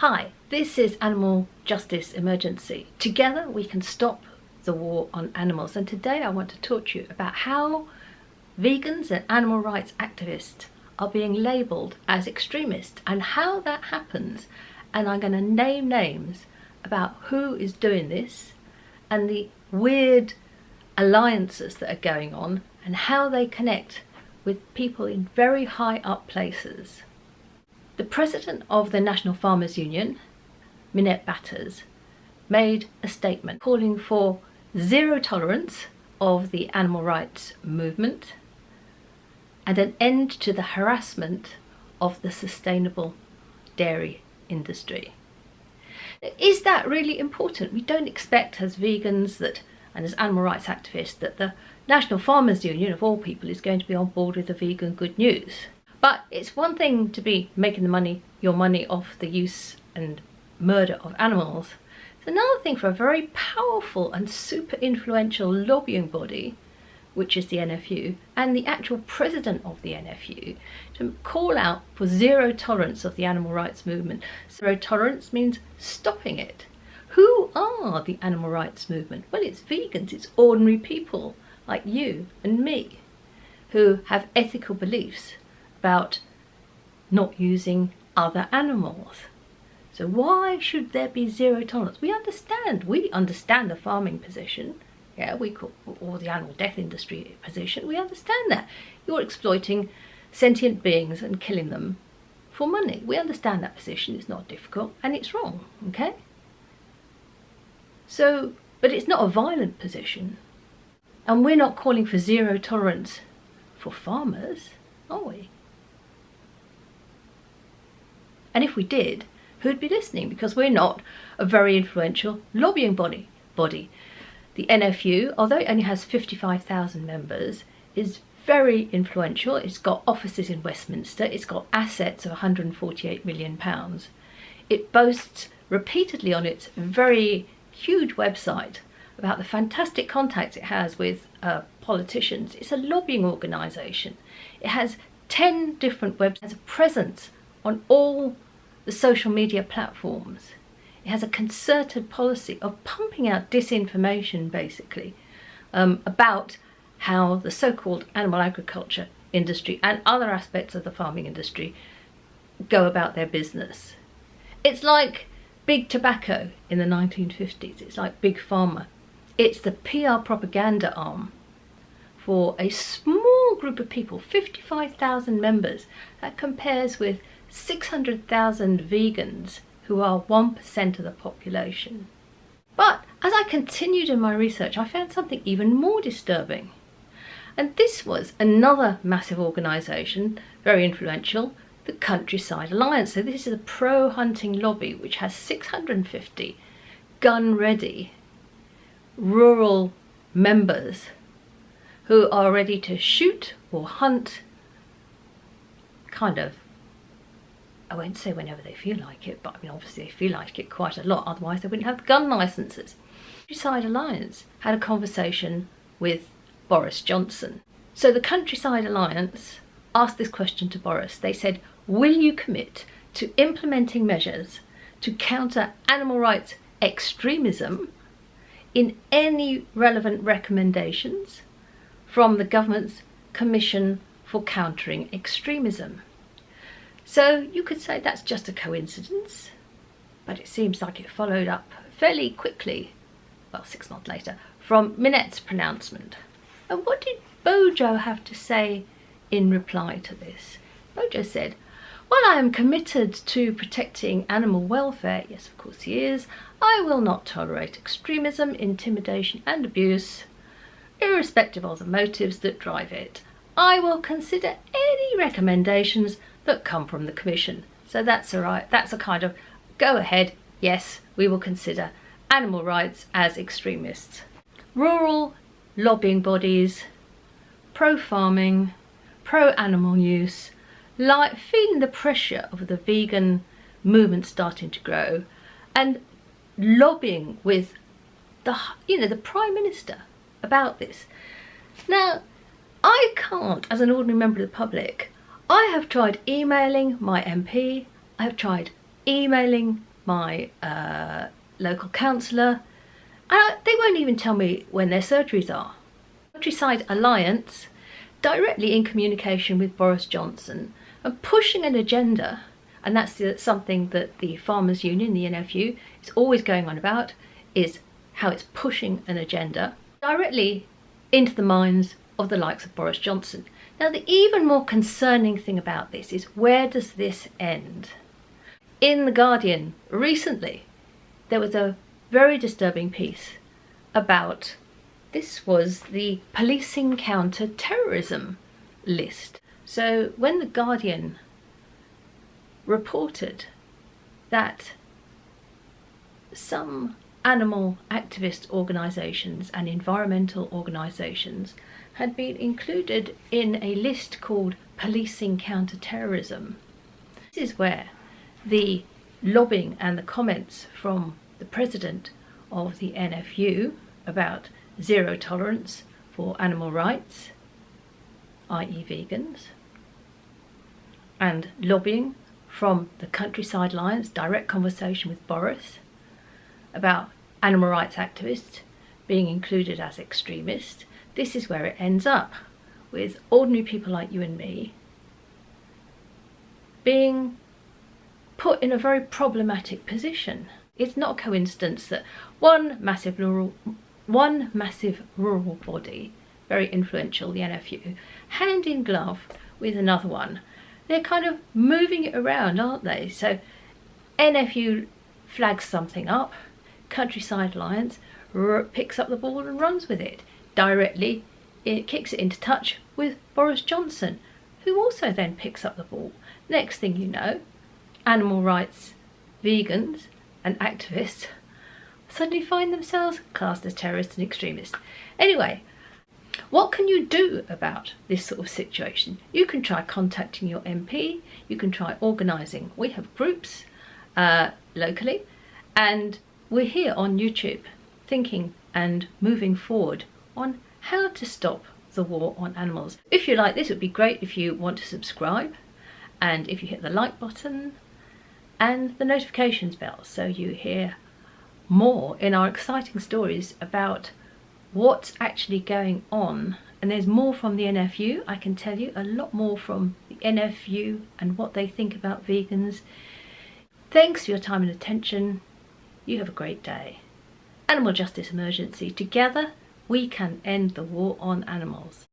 Hi, this is Animal Justice Emergency. Together we can stop the war on animals, and today I want to talk to you about how vegans and animal rights activists are being labelled as extremists and how that happens. And I'm going to name names about who is doing this and the weird alliances that are going on and how they connect with people in very high up places. The president of the National Farmers Union, Minette Batters, made a statement calling for zero tolerance of the animal rights movement and an end to the harassment of the sustainable dairy industry. Is that really important? We don't expect as vegans and as animal rights activists that the National Farmers Union, of all people, is going to be on board with the vegan good news. But it's one thing to be making your money off the use and murder of animals. It's another thing for a very powerful and super influential lobbying body, which is the NFU, and the actual president of the NFU, to call out for zero tolerance of the animal rights movement. Zero tolerance means stopping it. Who are the animal rights movement? Well, it's vegans, it's ordinary people like you and me who have ethical beliefs about not using other animals. So why should there be zero tolerance? We understand the farming position. Yeah, or the animal death industry position. We understand that. You're exploiting sentient beings and killing them for money. We understand that position. It's not difficult and it's wrong, okay? So, but it's not a violent position. And we're not calling for zero tolerance for farmers, are we? And if we did, who'd be listening? Because we're not a very influential lobbying body. The NFU, although it only has 55,000 members, is very influential. It's got offices in Westminster. It's got assets of £148 million. It boasts repeatedly on its very huge website about the fantastic contacts it has with politicians. It's a lobbying organisation. It has 10 different websites. It has a presence on all the social media platforms. It has a concerted policy of pumping out disinformation, basically, about how the so-called animal agriculture industry and other aspects of the farming industry go about their business. It's like big tobacco in the 1950s. It's like big pharma. It's the PR propaganda arm for a small group of people, 55,000 members. That compares with 600,000 vegans who are 1% of the population. But as I continued in my research, I found something even more disturbing. And this was another massive organisation, very influential, the Countryside Alliance. So this is a pro-hunting lobby which has 650 gun-ready rural members who are ready to shoot or hunt I won't say whenever they feel like it, but I mean obviously they feel like it quite a lot, otherwise they wouldn't have gun licences. Countryside Alliance had a conversation with Boris Johnson. So the Countryside Alliance asked this question to Boris. They said, will you commit to implementing measures to counter animal rights extremism in any relevant recommendations from the government's Commission for Countering Extremism? So you could say that's just a coincidence, but it seems like it followed up fairly quickly, well, 6 months later, from Minette's pronouncement. And what did Bojo have to say in reply to this? Bojo said, while I am committed to protecting animal welfare, yes, of course he is, I will not tolerate extremism, intimidation and abuse, irrespective of the motives that drive it. I will consider any recommendations that come from the Commission. So that's all right. That's a kind of go ahead. Yes, we will consider animal rights as extremists. Rural lobbying bodies, pro-farming, pro-animal use, feeling the pressure of the vegan movement starting to grow and lobbying with the Prime Minister about this. Now, I can't, as an ordinary member of the public, I have tried emailing my MP, I have tried emailing my local councillor, and they won't even tell me when their surgeries are. Countryside Alliance, directly in communication with Boris Johnson and pushing an agenda, and that's something that the Farmers Union, the NFU, is always going on about, is how it's pushing an agenda directly into the minds of the likes of Boris Johnson. Now, the even more concerning thing about this is, where does this end? In The Guardian recently, there was a very disturbing piece about, this was the Policing Counter Terrorism list. So when The Guardian reported that some animal activist organisations and environmental organisations had been included in a list called Policing Counter Terrorism, this is where the lobbying and the comments from the president of the NFU about zero tolerance for animal rights, i.e. vegans, and lobbying from the Countryside Alliance, direct conversation with Boris about animal rights activists being included as extremists. This is where it ends up, with ordinary people like you and me being put in a very problematic position. It's not a coincidence that one massive rural body, very influential, the NFU, hand in glove with another one. They're kind of moving it around, aren't they? So NFU flags something up, Countryside Alliance picks up the ball and runs with it. Directly, it kicks it into touch with Boris Johnson, who also then picks up the ball. Next thing you know, animal rights, vegans and activists suddenly find themselves classed as terrorists and extremists. Anyway, what can you do about this sort of situation? You can try contacting your MP, you can try organising. We have groups locally, and we're here on YouTube thinking and moving forward on how to stop the war on animals. If you like this, it would be great if you want to subscribe, and if you hit the like button and the notifications bell so you hear more in our exciting stories about what's actually going on. And there's more from the NFU, I can tell you, a lot more from the NFU and what they think about vegans. Thanks for your time and attention. You have a great day. Animal justice emergency. Together we can end the war on animals.